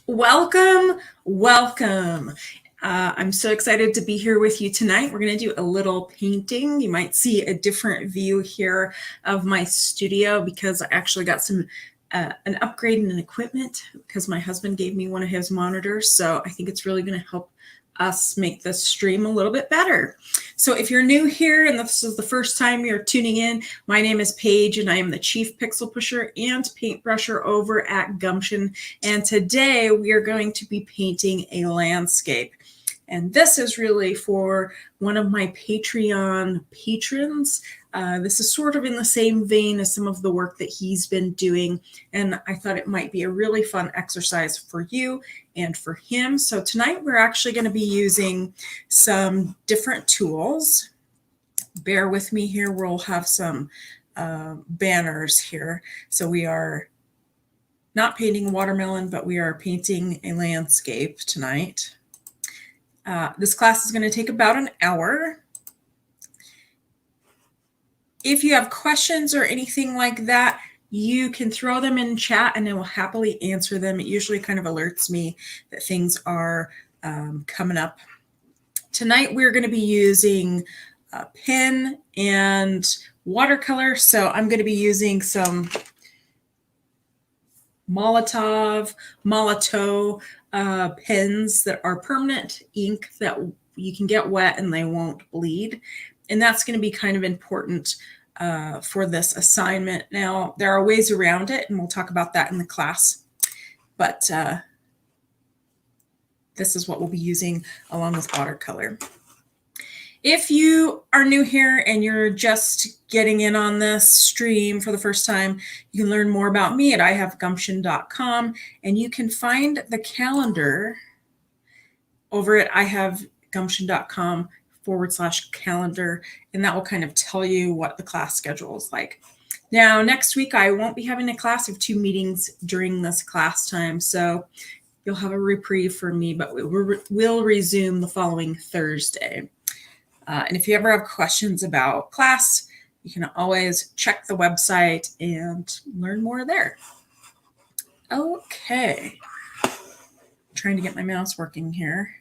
Welcome, welcome. I'm so excited to be here with you tonight. We're going to do a little painting. You might see a different view here of my studio because I actually got an upgrade in equipment because my husband gave me one of his monitors. So I think it's really going to help us make this stream a little bit better. So if you're new here and this is the first time you're tuning in, my name is Paige and I am the Chief Pixel Pusher and Paintbrusher over at Gumption. And today we are going to be painting a landscape. And this is really for one of my Patreon patrons. This is sort of in the same vein as some of the work that he's been doing. And I thought it might be a really fun exercise for you and for him. So tonight we're actually going to be using some different tools. Bear with me here. We'll have some banners here. So we are not painting a watermelon, but we are painting a landscape tonight. This class is going to take about an hour. If you have questions or anything like that, you can throw them in chat and I will happily answer them. It usually kind of alerts me that things are coming up. Tonight we're going to be using a pen and watercolor. So I'm going to be using some Molotow pens that are permanent ink that you can get wet and they won't bleed. And that's going to be kind of important for this assignment. Now, there are ways around it, and we'll talk about that in the class. But this is what we'll be using along with watercolor. If you are new here and you're just getting in on this stream for the first time, you can learn more about me at ihavegumption.com, and you can find the calendar over at ihavegumption.com/calendar, and that will kind of tell you what the class schedule is like. Now, next week, I won't be having a class of 2 meetings during this class time, so you'll have a reprieve from me, but we'll resume the following Thursday. And if you ever have questions about class, you can always check the website and learn more there. Okay. I'm trying to get my mouse working here.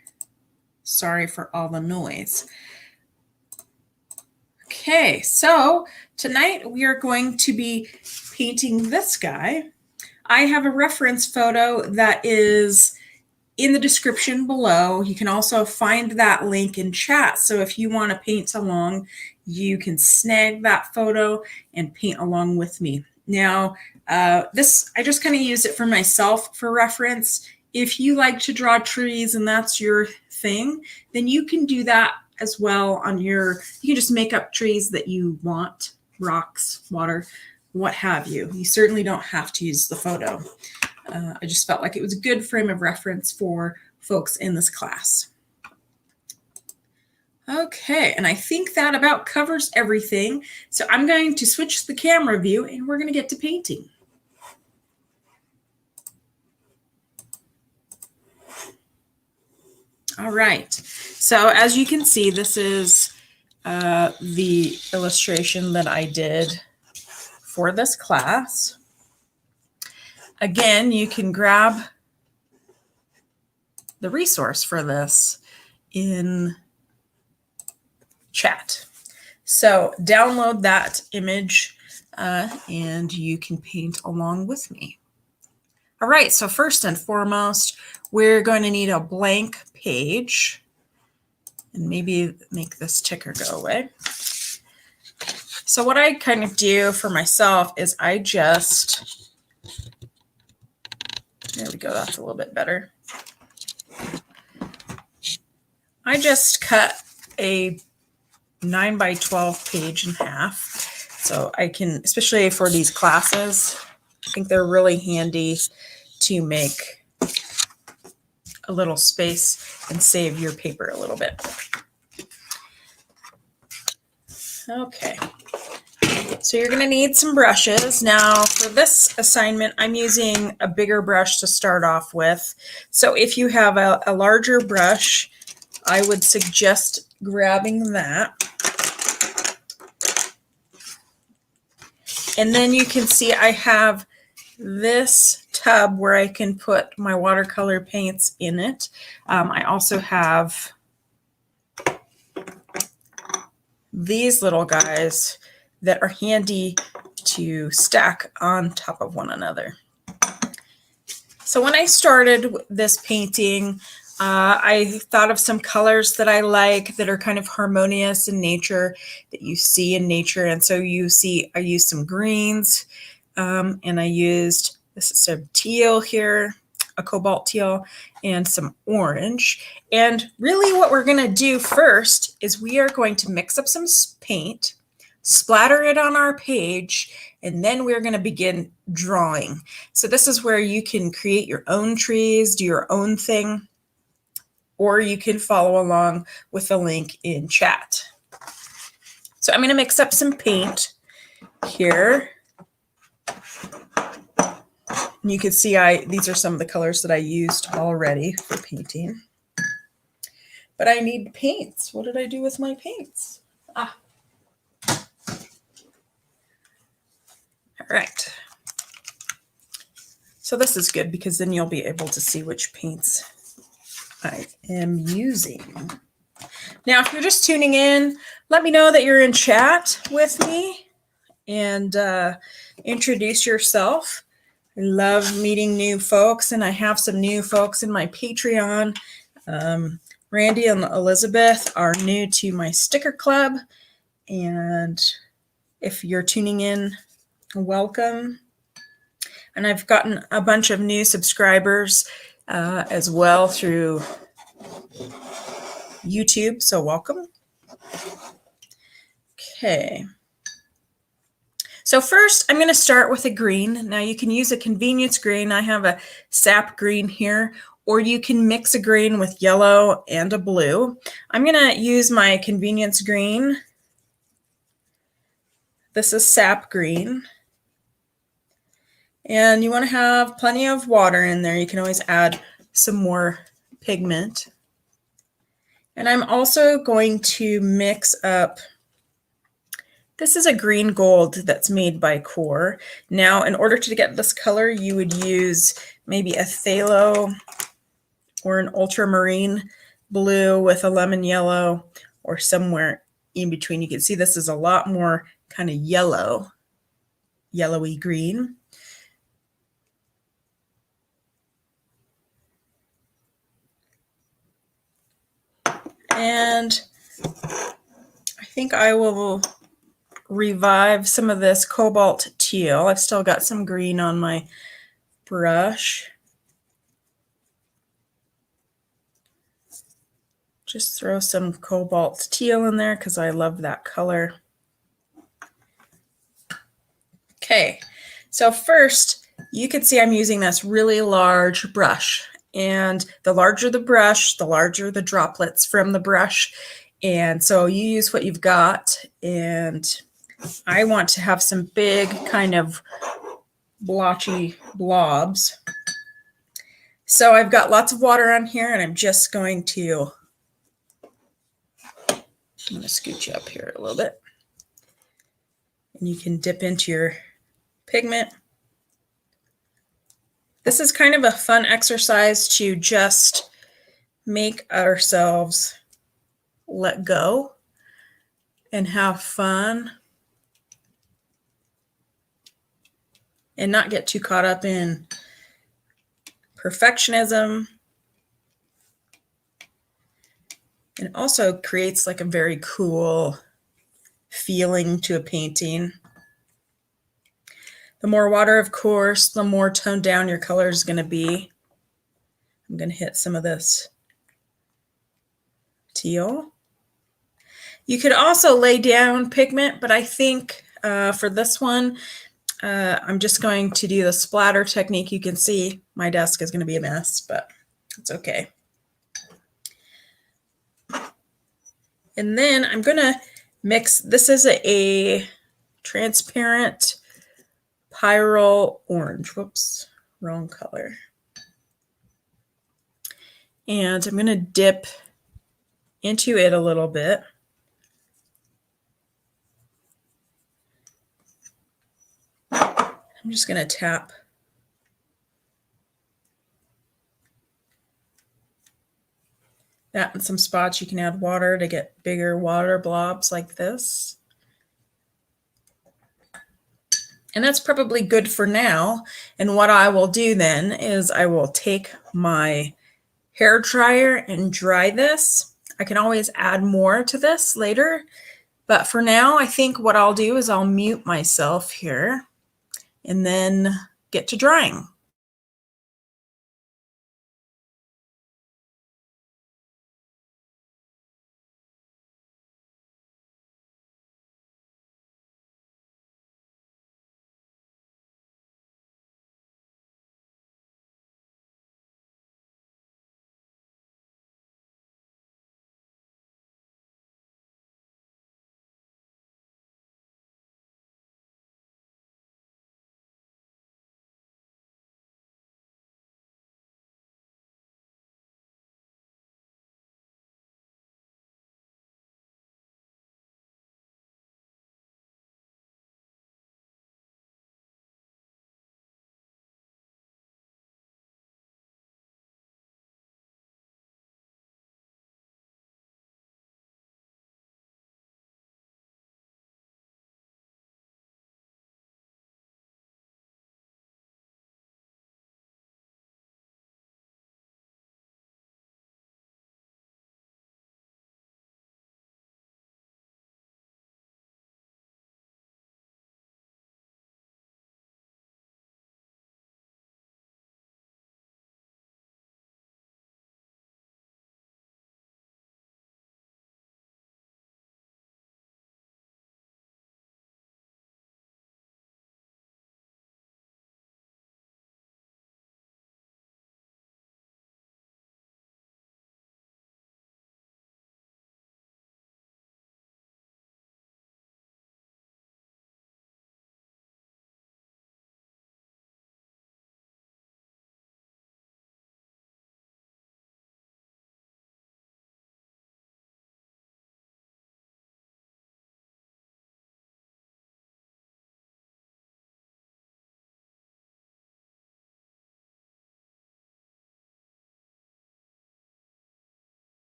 Sorry for all the noise. Okay, so tonight we are going to be painting this guy. I have a reference photo that is in the description below. You can also find that link in chat. So if you want to paint along, you can snag that photo and paint along with me. Now, I just kind of use it for myself for reference. If you like to draw trees and that's your thing, then you can do that as well on you can just make up trees that you want, rocks, water, what have you. You certainly don't have to use the photo. I just felt like it was a good frame of reference for folks in this class. Okay, and I think that about covers everything. So I'm going to switch the camera view and we're going to get to painting. All right, so as you can see, this is the illustration that I did for this class. Again, you can grab the resource for this in chat. So download that image and you can paint along with me. All right, so first and foremost, we're going to need a blank page and maybe make this ticker go away. So what I kind of do for myself is I just, there we go, that's a little bit better. I just cut a 9x12 page in half. So I can, especially for these classes, I think they're really handy to make a little space and save your paper a little bit. Okay. So you're going to need some brushes. Now for this assignment, I'm using a bigger brush to start off with. So if you have a larger brush, I would suggest grabbing that. And then you can see I have this tub where I can put my watercolor paints in it. I also have these little guys that are handy to stack on top of one another. So when I started this painting, I thought of some colors that I like that are kind of harmonious in nature, that you see in nature. And so you see I used some greens, and I used this is some teal here, a cobalt teal, and some orange. And really what we're going to do first is we are going to mix up some paint, splatter it on our page, and then we're going to begin drawing. So this is where you can create your own trees, do your own thing, or you can follow along with the link in chat. So I'm going to mix up some paint here. And you can see these are some of the colors that I used already for painting. But I need paints. What did I do with my paints? All right. So this is good because then you'll be able to see which paints I am using. Now, if you're just tuning in, let me know that you're in chat with me and introduce yourself. I love meeting new folks, and I have some new folks in my Patreon. Randy and Elizabeth are new to my sticker club, and if you're tuning in, welcome. And I've gotten a bunch of new subscribers as well through YouTube, so welcome. Okay. So first, I'm going to start with a green. Now you can use a convenience green. I have a sap green here, or you can mix a green with yellow and a blue. I'm going to use my convenience green. This is sap green. And you want to have plenty of water in there. You can always add some more pigment. And I'm also going to mix up, this is a green gold that's made by Core. Now, in order to get this color, you would use maybe a phthalo or an ultramarine blue with a lemon yellow, or somewhere in between. You can see this is a lot more kind of yellow, yellowy green. And I think I will revive some of this cobalt teal. I've still got some green on my brush. Just throw some cobalt teal in there because I love that color. Okay, so first you can see I'm using this really large brush. And the larger the brush, the larger the droplets from the brush. And so you use what you've got. And I want to have some big kind of blotchy blobs. So I've got lots of water on here, and I'm just going to, I'm going to scoot you up here a little bit. And you can dip into your pigment. This is kind of a fun exercise to just make ourselves let go and have fun and not get too caught up in perfectionism. It also creates like a very cool feeling to a painting. The more water, of course, the more toned down your color is going to be. I'm going to hit some of this teal. You could also lay down pigment, but I think for this one, I'm just going to do the splatter technique. You can see my desk is going to be a mess, but it's okay. And then I'm going to mix, this is a transparent Pyrrole orange. Whoops, wrong color. And I'm going to dip into it a little bit. I'm just going to tap that in some spots. You can add water to get bigger water blobs like this. And that's probably good for now. And what I will do then is I will take my hair dryer and dry this. I can always add more to this later, but for now, I think what I'll do is I'll mute myself here and then get to drying.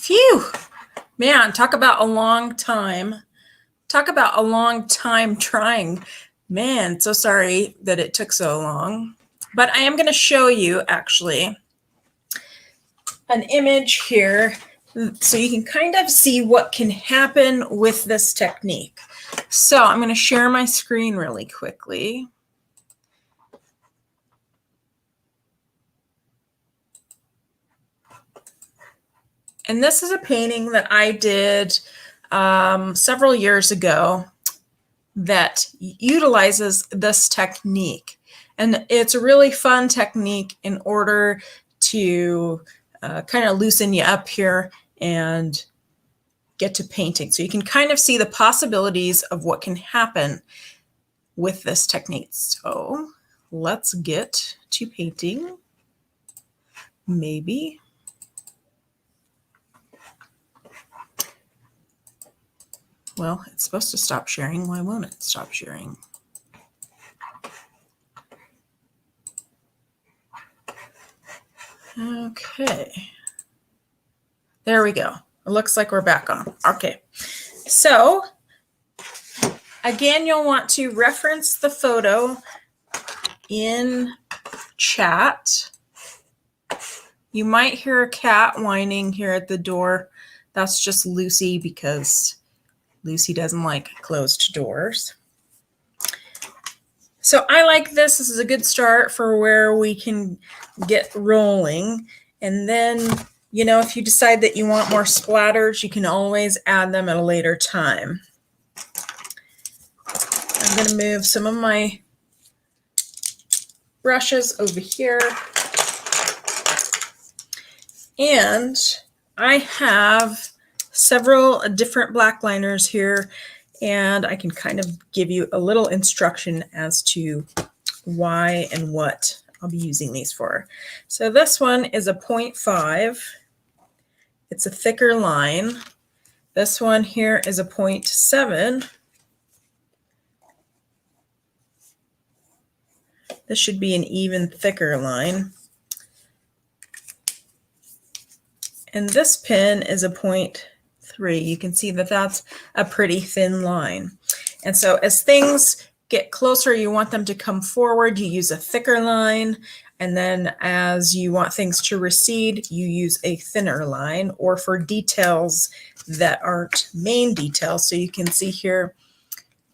Phew, man, talk about a long time. Talk about a long time trying. Man, so sorry that it took so long. But I am going to show you actually an image here so you can kind of see what can happen with this technique. So I'm going to share my screen really quickly. And this is a painting that I did several years ago that utilizes this technique. And it's a really fun technique in order to kind of loosen you up here and get to painting. So you can kind of see the possibilities of what can happen with this technique. So let's get to painting. Maybe. Well, it's supposed to stop sharing. Why won't it stop sharing? Okay. There we go. It looks like we're back on. Okay. So again, you'll want to reference the photo in chat. You might hear a cat whining here at the door. That's just Lucy because Lucy doesn't like closed doors. So I like this. This is a good start for where we can get rolling. And then, you know, if you decide that you want more splatters, you can always add them at a later time. I'm going to move some of my brushes over here. And I have several different black liners here, and I can kind of give you a little instruction as to why and what I'll be using these for. So this one is a 0.5. It's a thicker line. This one here is a 0.7. This should be an even thicker line. And this pen is a 0.3. You can see that that's a pretty thin line. And so as things get closer, you want them to come forward, you use a thicker line. And then as you want things to recede, you use a thinner line, or for details that aren't main details. So you can see here,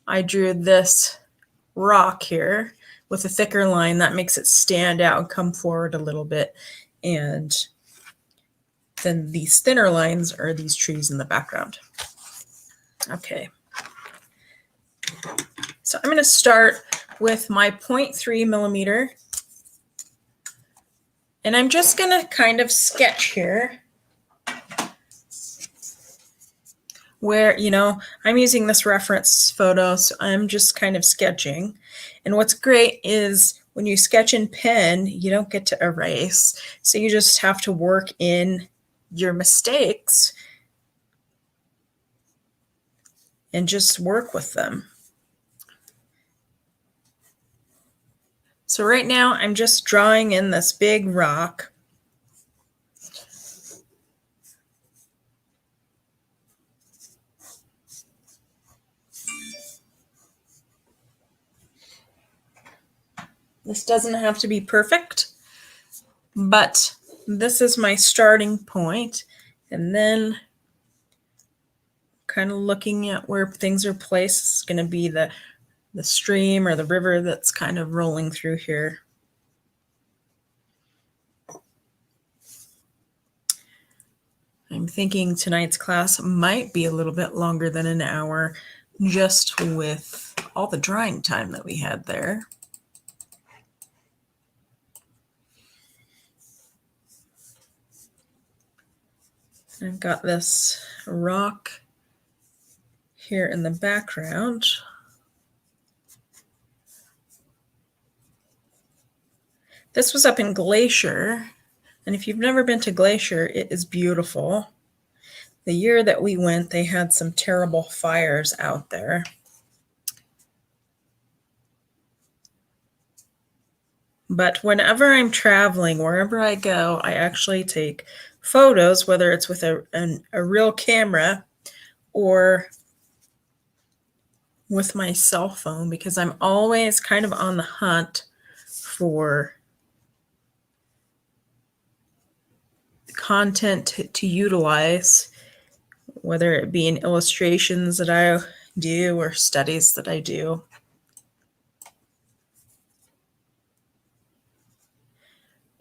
I drew this rock here with a thicker line that makes it stand out and come forward a little bit. And then these thinner lines are these trees in the background. Okay. So I'm going to start with my 0.3 millimeter. And I'm just going to kind of sketch here where, you know, I'm using this reference photo, so I'm just kind of sketching. And what's great is when you sketch in pen, you don't get to erase. So you just have to work in your mistakes and just work with them. So right now I'm just drawing in this big rock. This doesn't have to be perfect, but this is my starting point. And then kind of looking at where things are placed, it's going to be the stream or the river that's kind of rolling through here. I'm thinking tonight's class might be a little bit longer than an hour, just with all the drying time that we had there. I've got this rock here in the background. This was up in Glacier, and if you've never been to Glacier, it is beautiful. The year that we went, they had some terrible fires out there. But whenever I'm traveling, wherever I go, I actually take photos, whether it's with a real camera or with my cell phone, because I'm always kind of on the hunt for content to utilize, whether it be in illustrations that I do or studies that I do.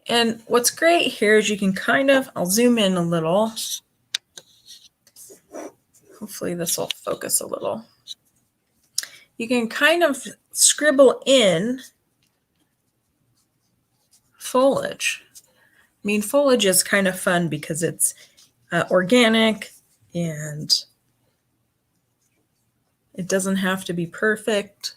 And what's great here is you can kind of, I'll zoom in a little. Hopefully this will focus a little. You can kind of scribble in foliage. I mean, foliage is kind of fun because it's organic and it doesn't have to be perfect.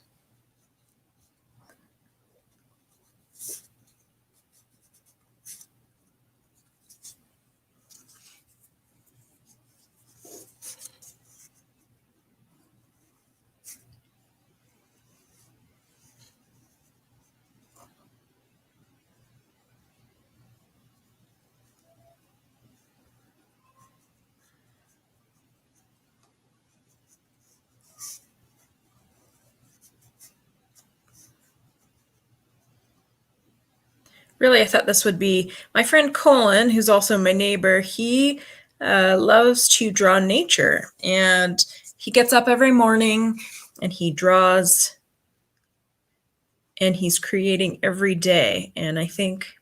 Really, I thought this would be my friend Colin, who's also my neighbor. He loves to draw nature, and he gets up every morning and he draws, and he's creating every day. And I think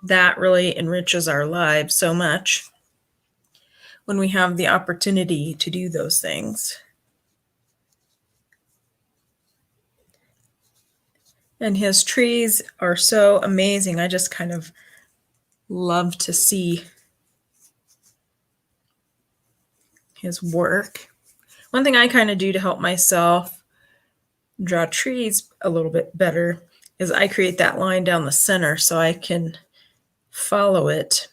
that really enriches our lives so much when we have the opportunity to do those things. And his trees are so amazing. I just kind of love to see his work. One thing I kind of do to help myself draw trees a little bit better is I create that line down the center so I can follow it.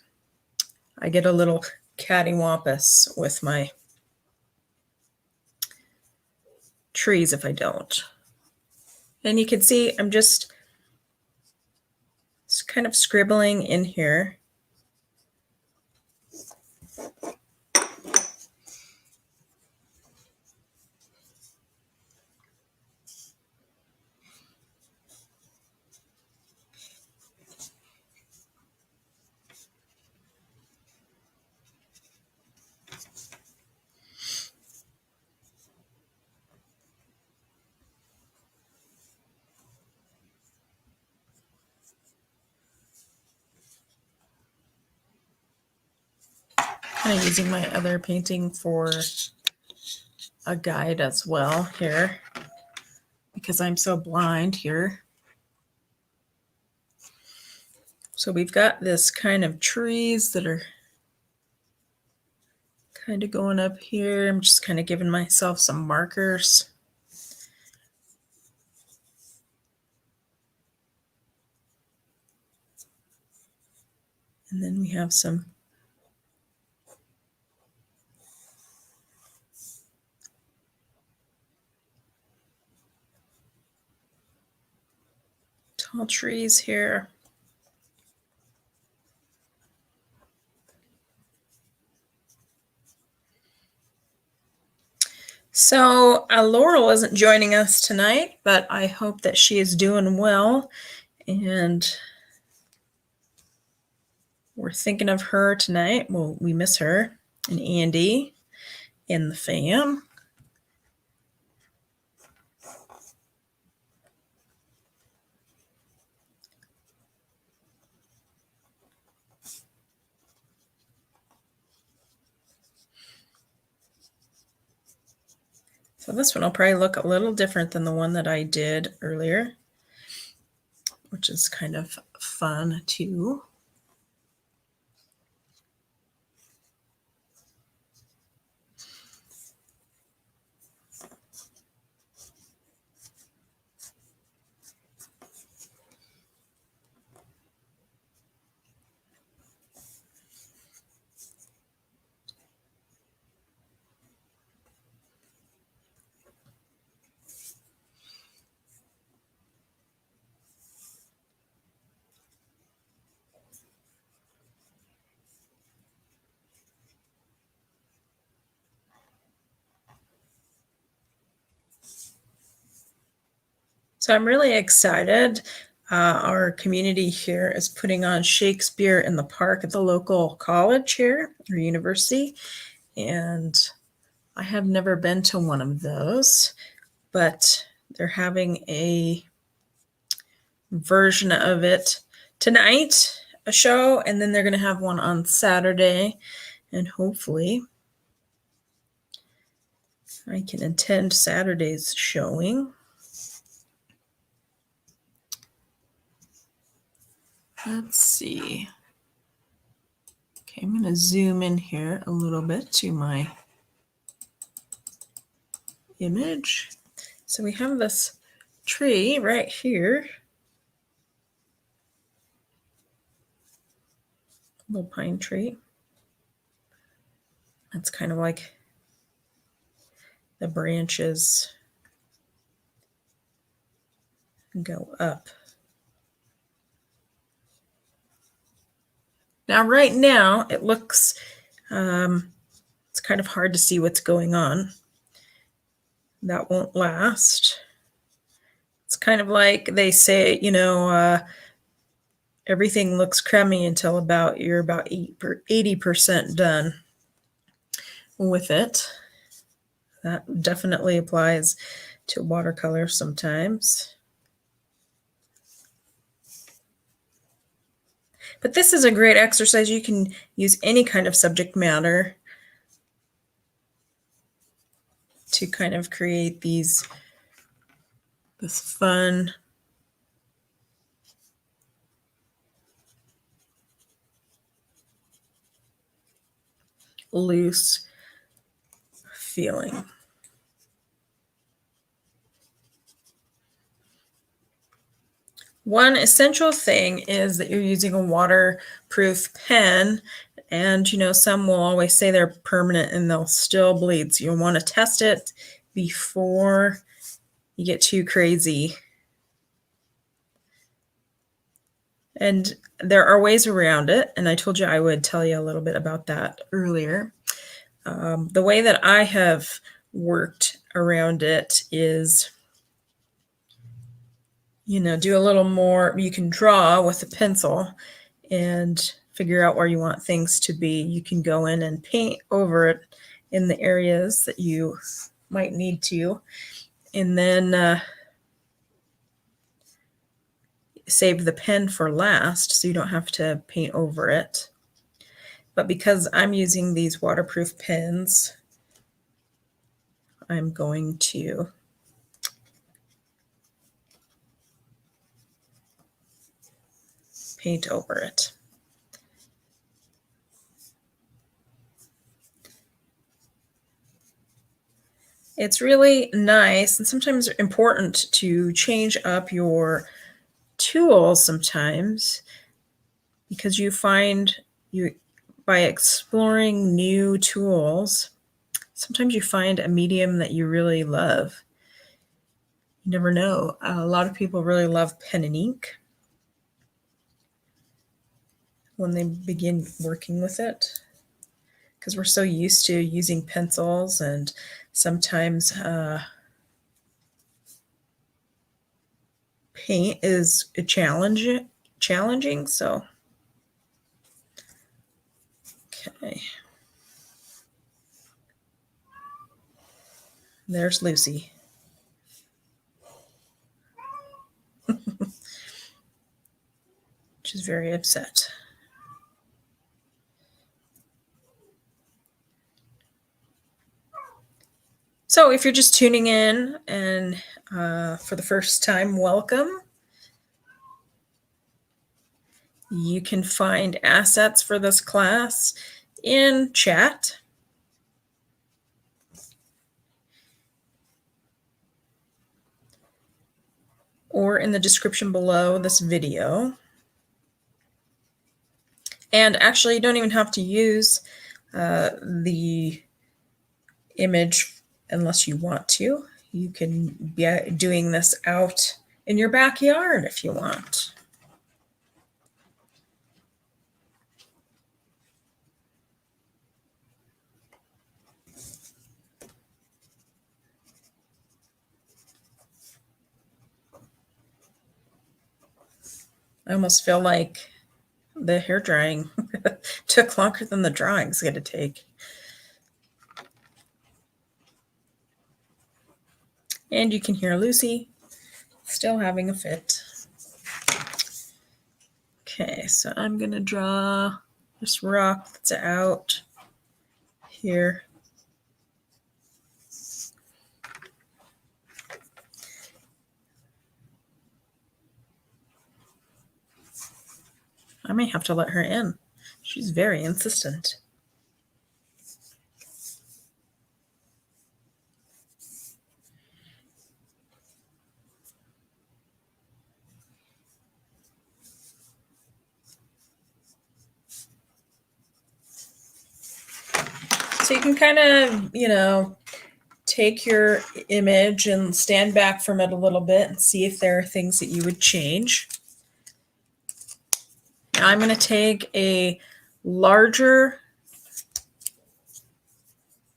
I get a little cattywampus with my trees if I don't. And you can see I'm just kind of scribbling in here. Kind of using my other painting for a guide as well here, because I'm so blind here. So we've got this kind of trees that are kind of going up here. I'm just kind of giving myself some markers. And then we have some tall trees here. So Laurel isn't joining us tonight, but I hope that she is doing well, and we're thinking of her tonight. Well, we miss her, and Andy and the fam. So this one will probably look a little different than the one that I did earlier, which is kind of fun too. So I'm really excited. Our community here is putting on Shakespeare in the Park at the local college here or university. And I have never been to one of those, but they're having a version of it tonight, a show, and then they're going to have one on Saturday. And hopefully I can attend Saturday's showing. Let's see. Okay, I'm going to zoom in here a little bit to my image. So we have this tree right here. Little pine tree. That's kind of like the branches go up. Now, right now, it looks, it's kind of hard to see what's going on. That won't last. It's kind of like they say, everything looks crummy until you're about 80% done with it. That definitely applies to watercolor sometimes. But this is a great exercise. You can use any kind of subject matter to kind of create this fun loose feeling. One essential thing is that you're using a waterproof pen, and some will always say they're permanent and they'll still bleed. So you'll want to test it before you get too crazy. And there are ways around it, and I told you I would tell you a little bit about that earlier. The way that I have worked around it is, do a little more. You can draw with a pencil and figure out where you want things to be. You can go in and paint over it in the areas that you might need to, and then save the pen for last so you don't have to paint over it. But because I'm using these waterproof pens, I'm going to paint over it. It's really nice and sometimes important to change up your tools sometimes, because you find by exploring new tools, sometimes you find a medium that you really love. You never know. A lot of people really love pen and ink when they begin working with it, because we're so used to using pencils, and sometimes paint is challenging. So, okay. There's Lucy. She's very upset. So if you're just tuning in and for the first time, welcome. You can find assets for this class in chat. Or in the description below this video. And actually, you don't even have to use the image unless you want to. You can be doing this out in your backyard if you want. I almost feel like the hair drying took longer than the drawing's going to take. And you can hear Lucy still having a fit. Okay, so I'm going to draw this rock that's out here. I may have to let her in. She's very insistent. So you can kind of, take your image and stand back from it a little bit and see if there are things that you would change. Now I'm going to take a larger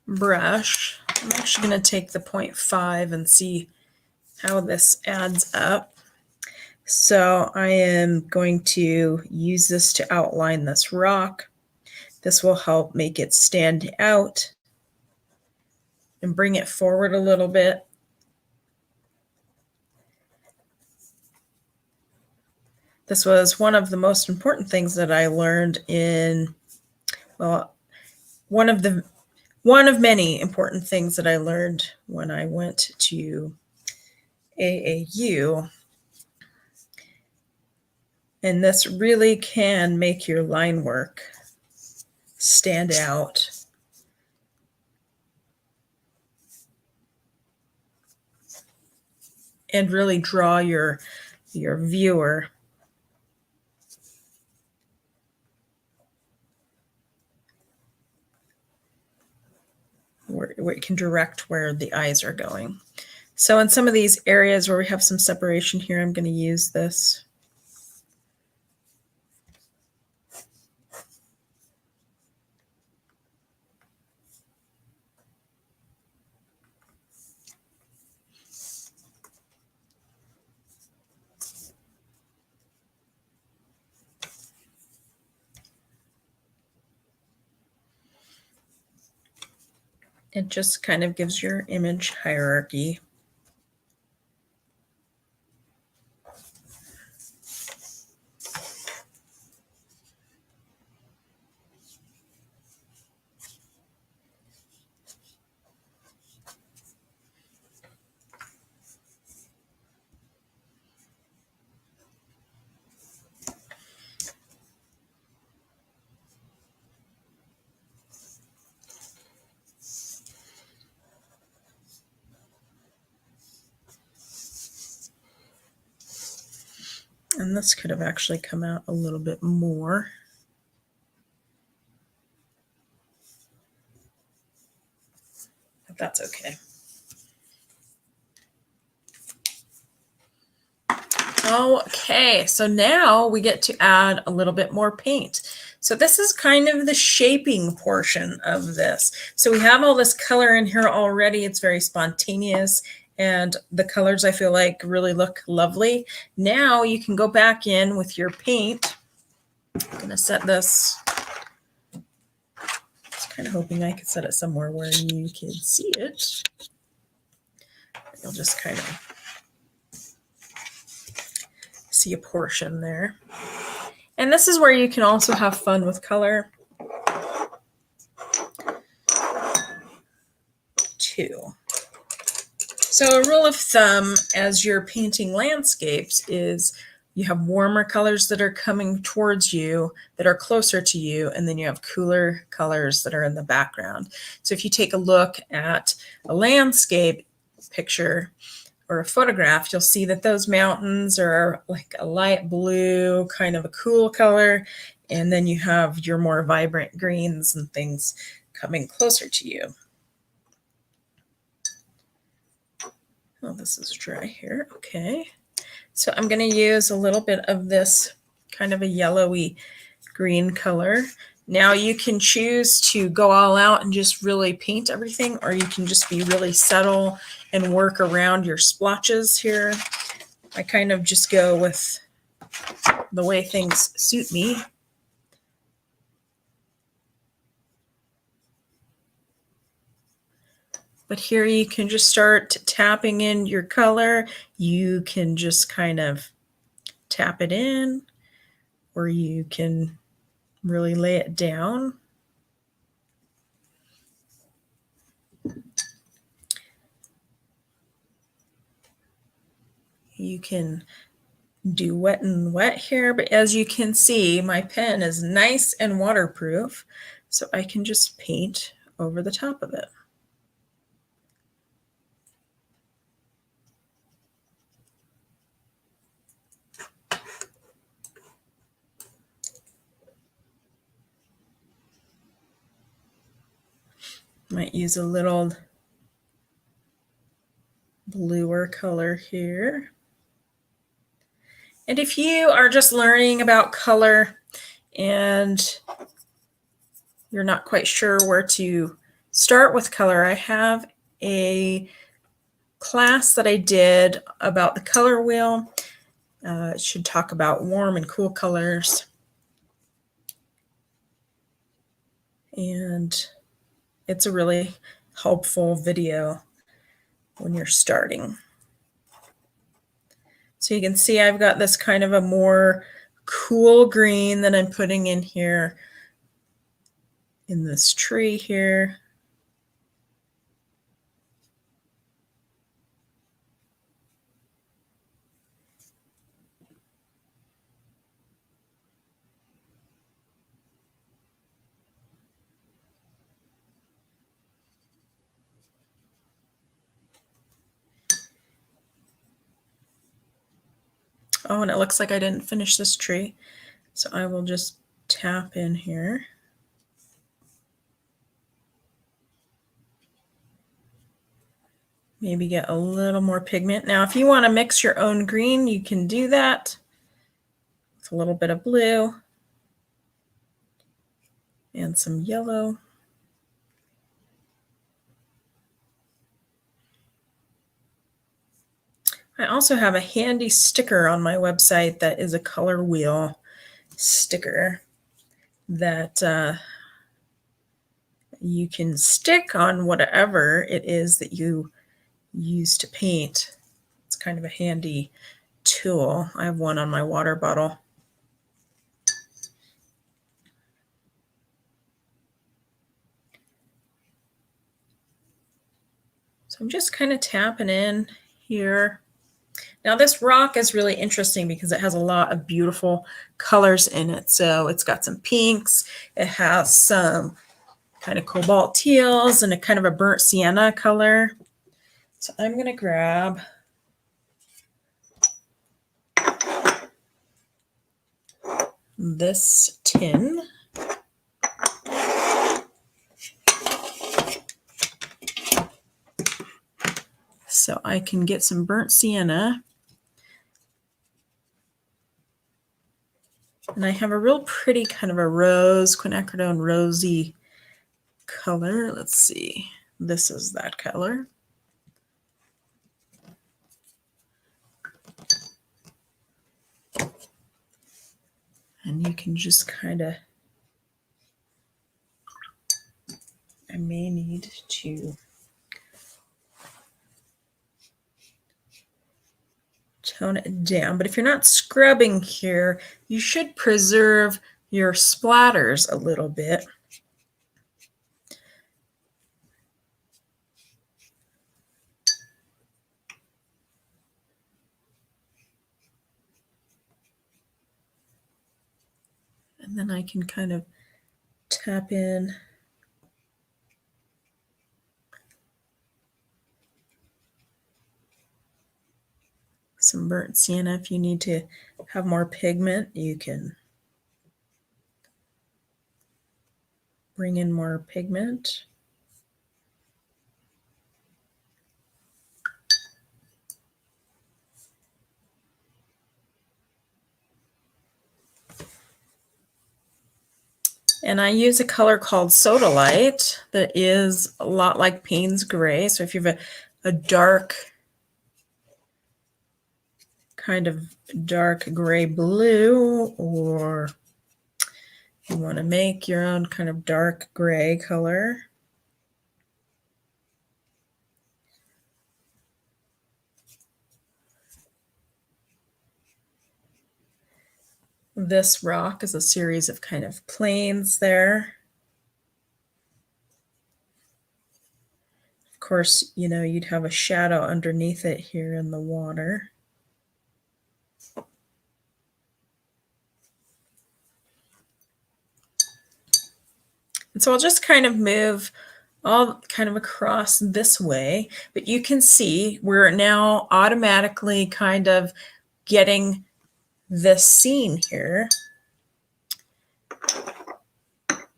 brush. I'm actually going to take the 0.5 and see how this adds up. So I am going to use this to outline this rock. This will help make it stand out and bring it forward a little bit. This was one of the most important things that I learned in, well, one of many important things that I learned when I went to AAU. And this really can make your line work stand out. And really draw your viewer. Where it can direct where the eyes are going. So in some of these areas where we have some separation here, I'm going to use this. It just kind of gives your image hierarchy. And this could have actually come out a little bit more. But that's okay. Okay, so now we get to add a little bit more paint. So this is kind of the shaping portion of this. So we have all this color in here already. It's very spontaneous. And the colors I feel like really look lovely. Now you can go back in with your paint. I'm going to set this. I was kind of hoping I could set it somewhere where you can see it. You'll just kind of see a portion there. And this is where you can also have fun with color. Too. So a rule of thumb as you're painting landscapes is you have warmer colors that are coming towards you, that are closer to you, and then you have cooler colors that are in the background. So if you take a look at a landscape picture or a photograph, you'll see that those mountains are like a light blue, kind of a cool color, and then you have your more vibrant greens and things coming closer to you. Oh, this is dry here. Okay. So I'm going to use a little bit of this kind of a yellowy green color. Now you can choose to go all out and just really paint everything, or you can just be really subtle and work around your splotches here. I kind of just go with the way things suit me. But here you can just start tapping in your color. You can just kind of tap it in, or you can really lay it down. You can do wet and wet here, but as you can see, my pen is nice and waterproof, so I can just paint over the top of it. Might use a little bluer color here. And if you are just learning about color and you're not quite sure where to start with color, I have a class that I did about the color wheel. It should talk about warm and cool colors. And it's a really helpful video when you're starting. So you can see I've got this kind of a more cool green that I'm putting in here in this tree here. Oh, and it looks like I didn't finish this tree. So I will just tap in here. Maybe get a little more pigment. Now, if you want to mix your own green, you can do that. With a little bit of blue and some yellow. I also have a handy sticker on my website that is a color wheel sticker that you can stick on whatever it is that you use to paint. It's kind of a handy tool. I have one on my water bottle. So I'm just kind of tapping in here. Now this rock is really interesting because it has a lot of beautiful colors in it. So it's got some pinks, it has some kind of cobalt teals and a kind of a burnt sienna color. So I'm going to grab this tin. So I can get some burnt sienna. And I have a real pretty kind of a rose, quinacridone rosy color. Let's see. This is that color. And you can just kind of, I may need to tone it down, but if you're not scrubbing here, you should preserve your splatters a little bit. And then I can kind of tap in some burnt sienna. If you need to have more pigment, you can bring in more pigment. And I use a color called Soda Light that is a lot like Payne's Gray. So if you have a dark kind of dark gray blue, or you want to make your own kind of dark gray color. This rock is a series of kind of planes there. Of course, you know, you'd have a shadow underneath it here in the water. And so I'll just kind of move all kind of across this way, but you can see we're now automatically kind of getting this scene here.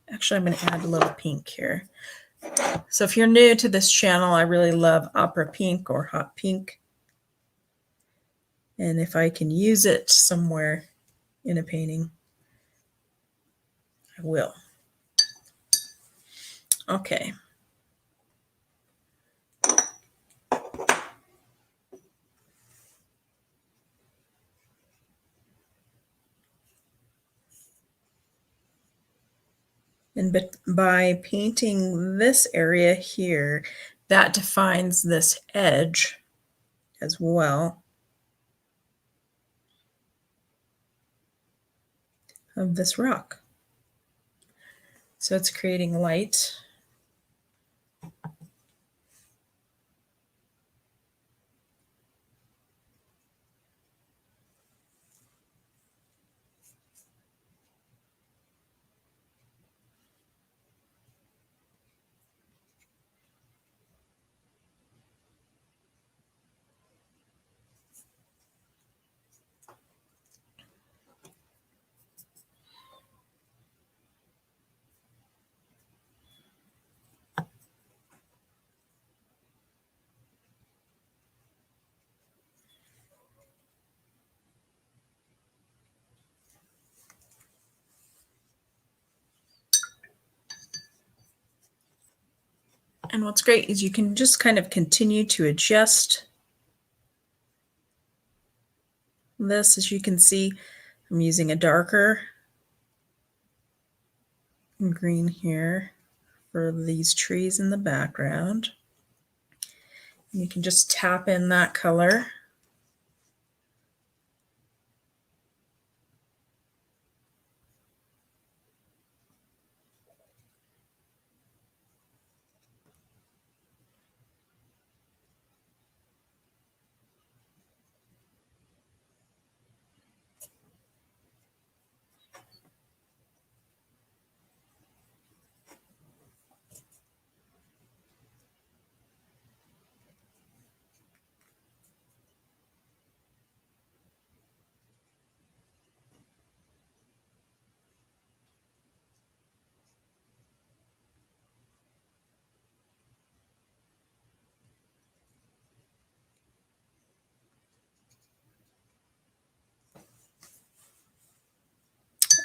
Actually, I'm going to add a little pink here. So if you're new to this channel, I really love opera pink or hot pink. And if I can use it somewhere in a painting, I will. Okay. And by painting this area here, that defines this edge as well of this rock. So it's creating light. And what's great is you can just kind of continue to adjust this. As you can see, I'm using a darker green here for these trees in the background. You can just tap in that color.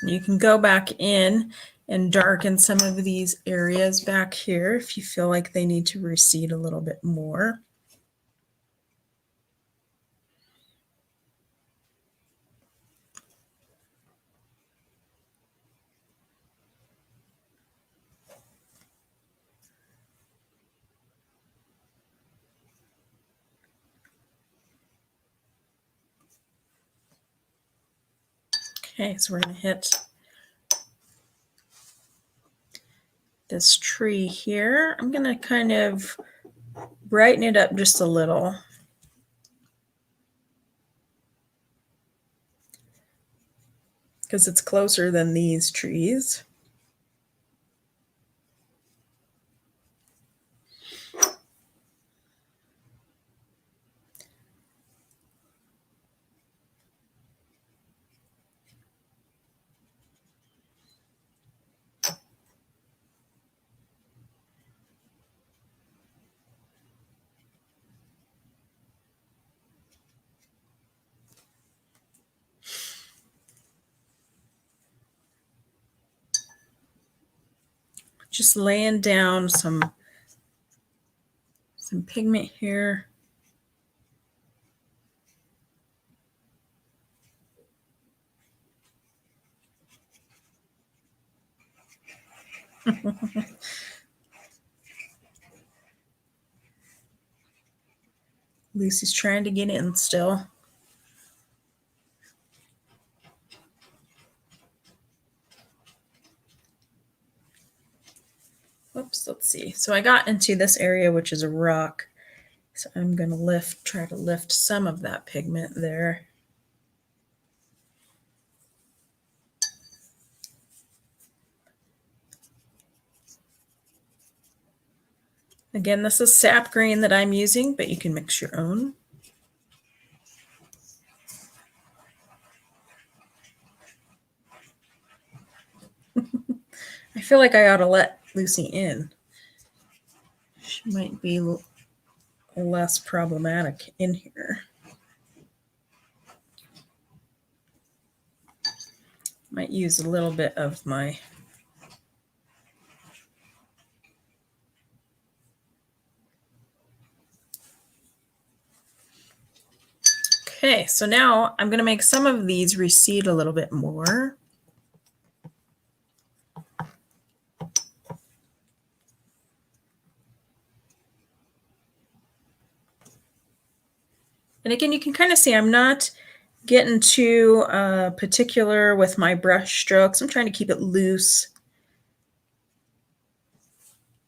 You can go back in and darken some of these areas back here if you feel like they need to recede a little bit more. Okay, so we're going to hit this tree here. I'm going to kind of brighten it up just a little. Because it's closer than these trees. Just laying down some pigment here. Lucy's trying to get in still. Whoops, let's see. So I got into this area, which is a rock. So I'm going to try to lift some of that pigment there. Again, this is sap green that I'm using, but you can mix your own. I feel like I ought to let Lucy in. She might be less problematic in here. Might use a little bit of my Okay, so now I'm going to make some of these recede a little bit more. And again, you can kind of see I'm not getting too particular with my brush strokes. I'm trying to keep it loose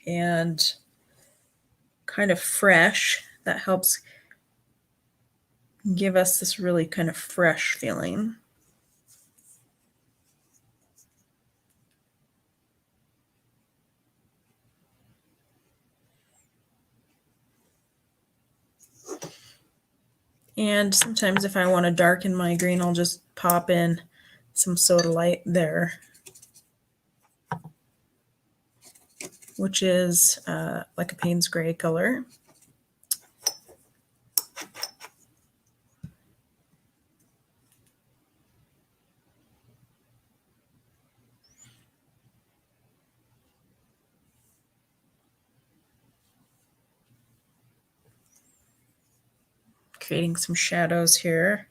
and kind of fresh. That helps give us this really kind of fresh feeling. And sometimes if I want to darken my green, I'll just pop in some soda light there, which is like a Payne's gray color. Creating some shadows here.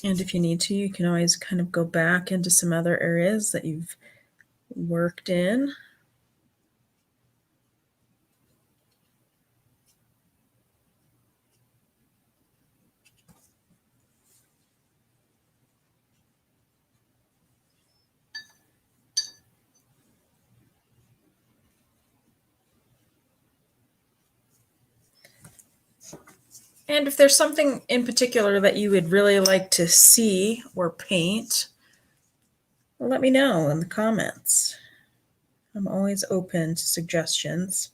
And if you need to, you can always kind of go back into some other areas that you've worked in. And if there's something in particular that you would really like to see or paint, let me know in the comments. I'm always open to suggestions.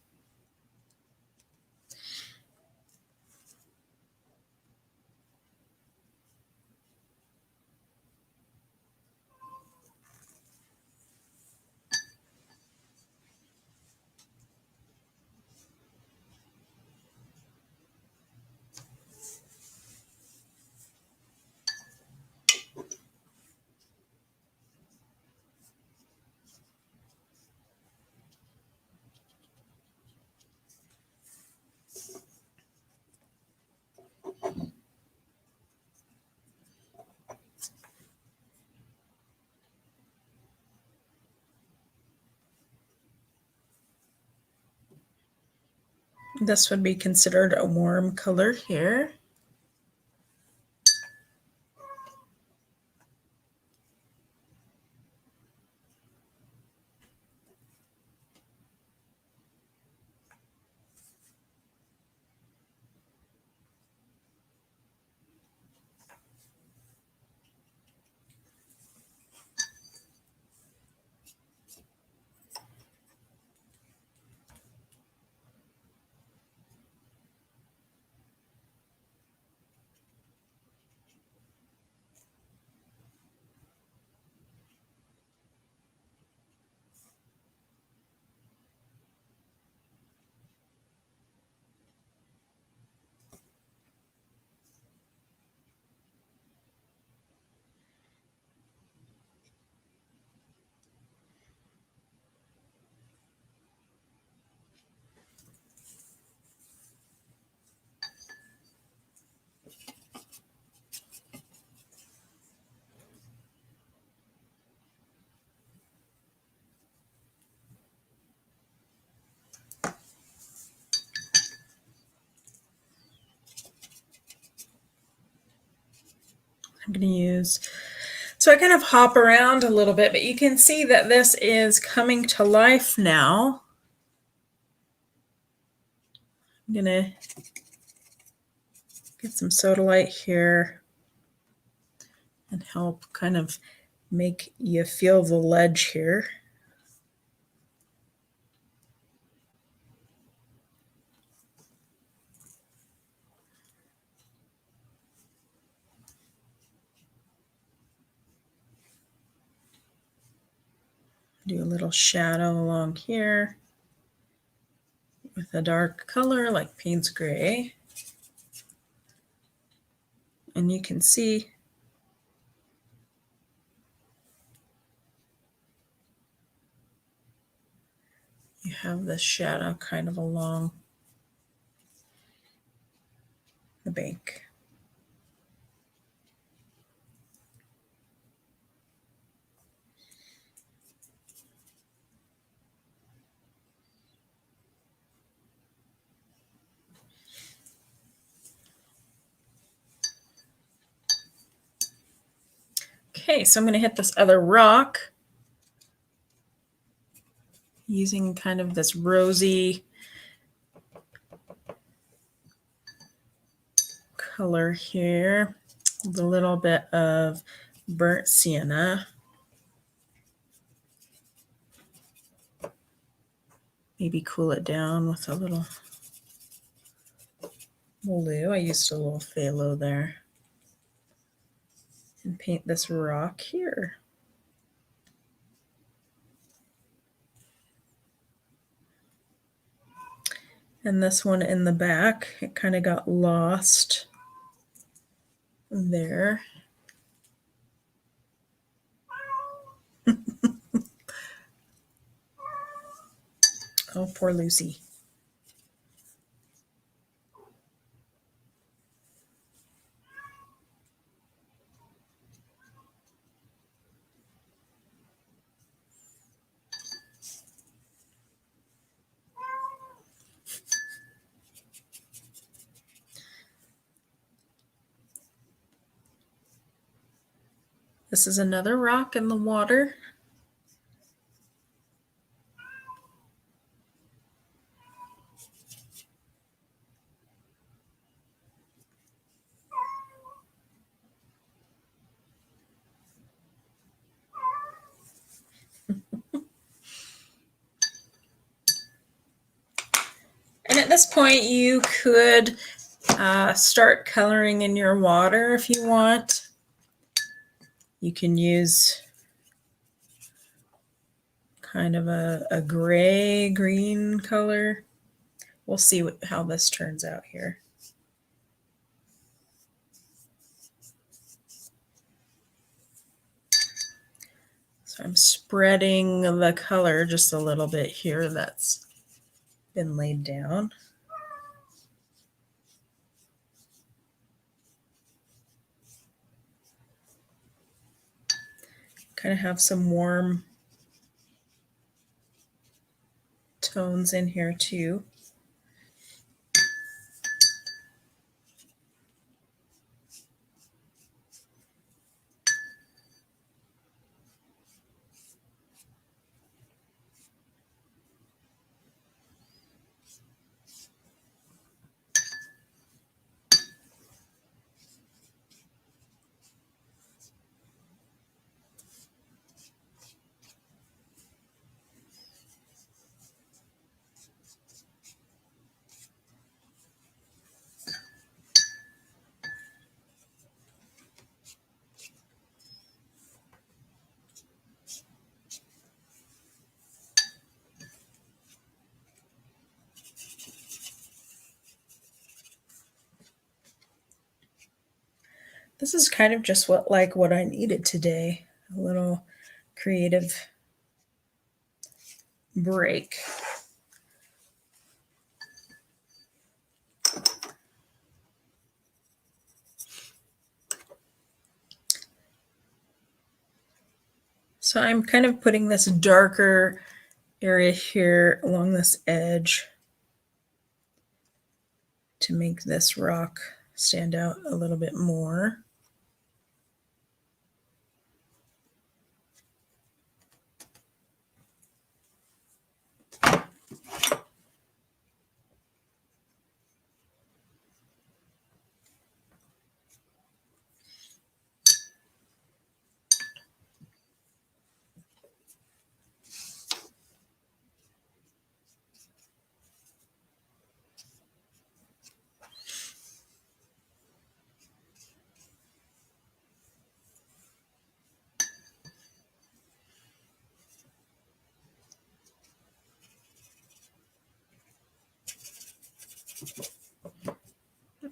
This would be considered a warm color here. I'm going to use, so I kind of hop around a little bit, but you can see that this is coming to life now. I'm going to get some sodalite here and help kind of make you feel the ledge here. Do a little shadow along here with a dark color like Payne's Gray. And you can see you have this shadow kind of along the bank. Okay, so I'm going to hit this other rock using kind of this rosy color here with a little bit of burnt sienna. Maybe cool it down with a little Molotow. I used a little phthalo there. And paint this rock here. And this one in the back, it kind of got lost there. Oh, poor Lucy. This is another rock in the water. And at this point, you could start coloring in your water if you want. You can use kind of a gray-green color. We'll see how this turns out here. So I'm spreading the color just a little bit here that's been laid down. Kind of have some warm tones in here too. This is kind of just what I needed today. A little creative break. So I'm kind of putting this darker area here along this edge to make this rock stand out a little bit more.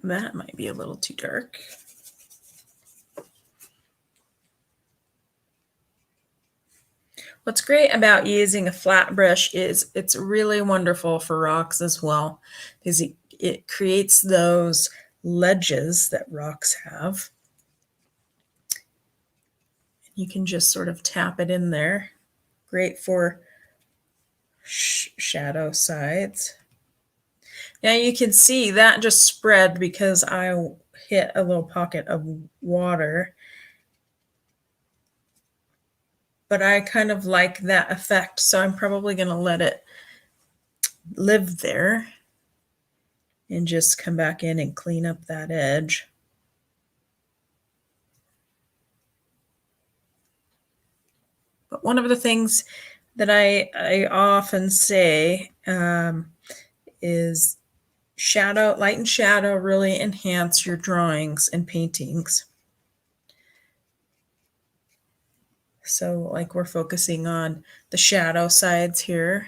That might be a little too dark. What's great about using a flat brush is it's really wonderful for rocks as well, because it creates those ledges that rocks have. You can just sort of tap it in there. Great for shadow sides. Now you can see that just spread because I hit a little pocket of water. But I kind of like that effect, so I'm probably going to let it live there and just come back in and clean up that edge. But one of the things that I often say is light and shadow really enhance your drawings and paintings. So like we're focusing on the shadow sides here.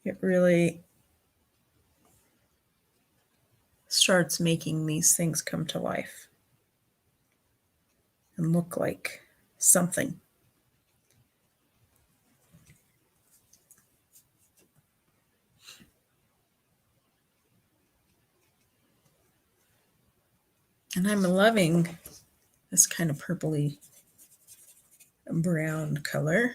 It really starts making these things come to life and look like something. And I'm loving this kind of purpley brown color.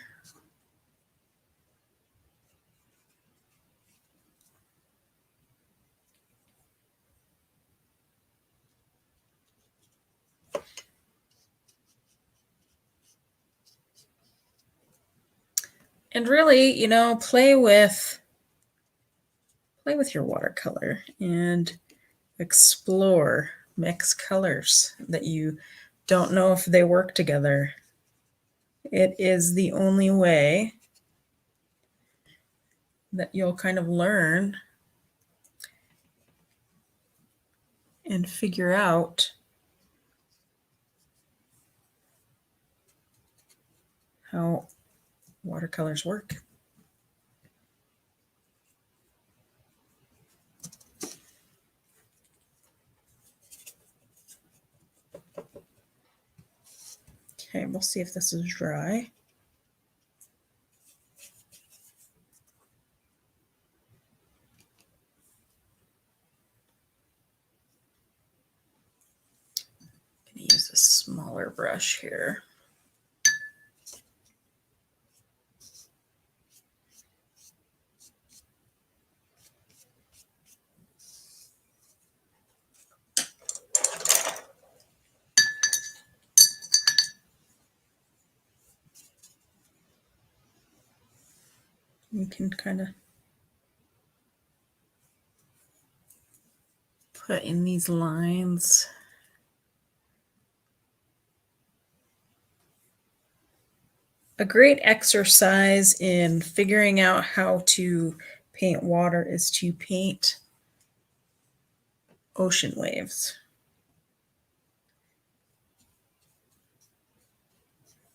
And really, you know, play with your watercolor and explore, mix colors that you don't know if they work together. It is the only way that you'll kind of learn and figure out how watercolors work. Okay, we'll see if this is dry. I'm going to use a smaller brush here. You can kind of put in these lines. A great exercise in figuring out how to paint water is to paint ocean waves.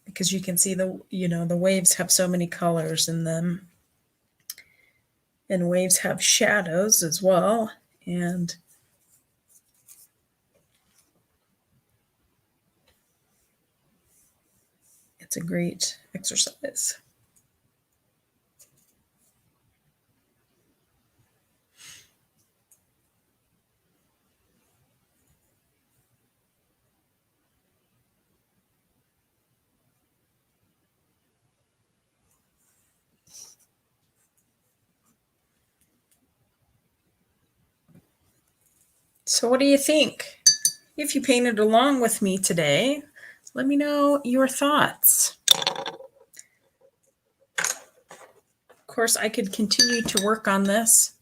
Because you can see the waves have so many colors in them. And waves have shadows as well. And it's a great exercise. So what do you think? If you painted along with me today, let me know your thoughts. Of course, I could continue to work on this,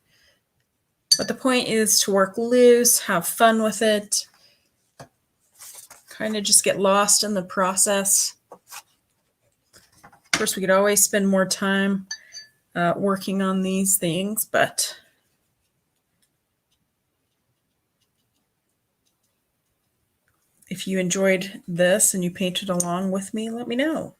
but the point is to work loose, have fun with it, kind of just get lost in the process. Of course, we could always spend more time working on these things, but if you enjoyed this and you painted along with me, let me know.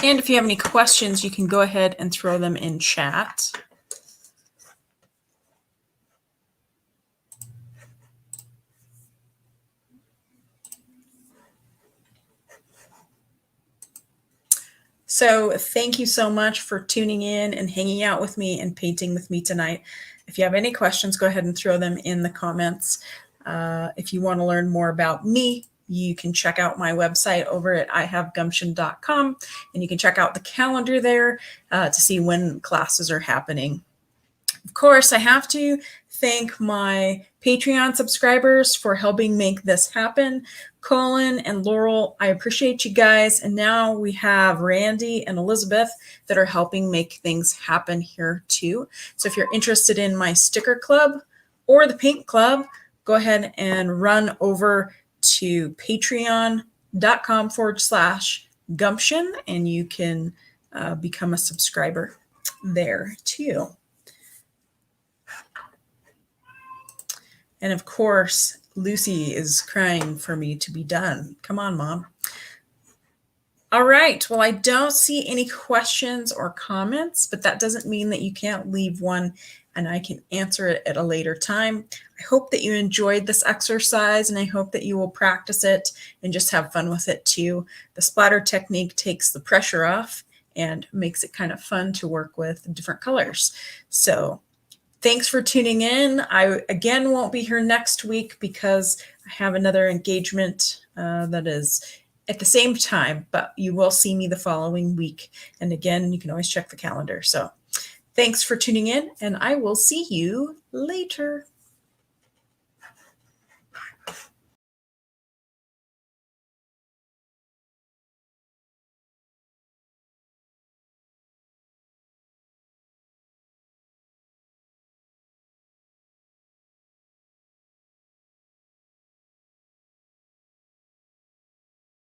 And if you have any questions, you can go ahead and throw them in chat. So thank you so much for tuning in and hanging out with me and painting with me tonight. If you have any questions, go ahead and throw them in the comments. If you want to learn more about me, you can check out my website over at ihavegumption.com, and you can check out the calendar there to see when classes are happening. Of course, I have to thank my Patreon subscribers for helping make this happen. Colin and Laurel, I appreciate you guys. And now we have Randy and Elizabeth that are helping make things happen here too. So if you're interested in my sticker club or the paint club, go ahead and run over to patreon.com/Gumption, and you can become a subscriber there too. And of course, Lucy is crying for me to be done. Come on, Mom. All right. Well, I don't see any questions or comments, but that doesn't mean that you can't leave one and I can answer it at a later time. I hope that you enjoyed this exercise, and I hope that you will practice it and just have fun with it too. The splatter technique takes the pressure off and makes it kind of fun to work with different colors. So thanks for tuning in. I, again, won't be here next week because I have another engagement that is at the same time, but you will see me the following week. And again, you can always check the calendar. So thanks for tuning in, and I will see you later.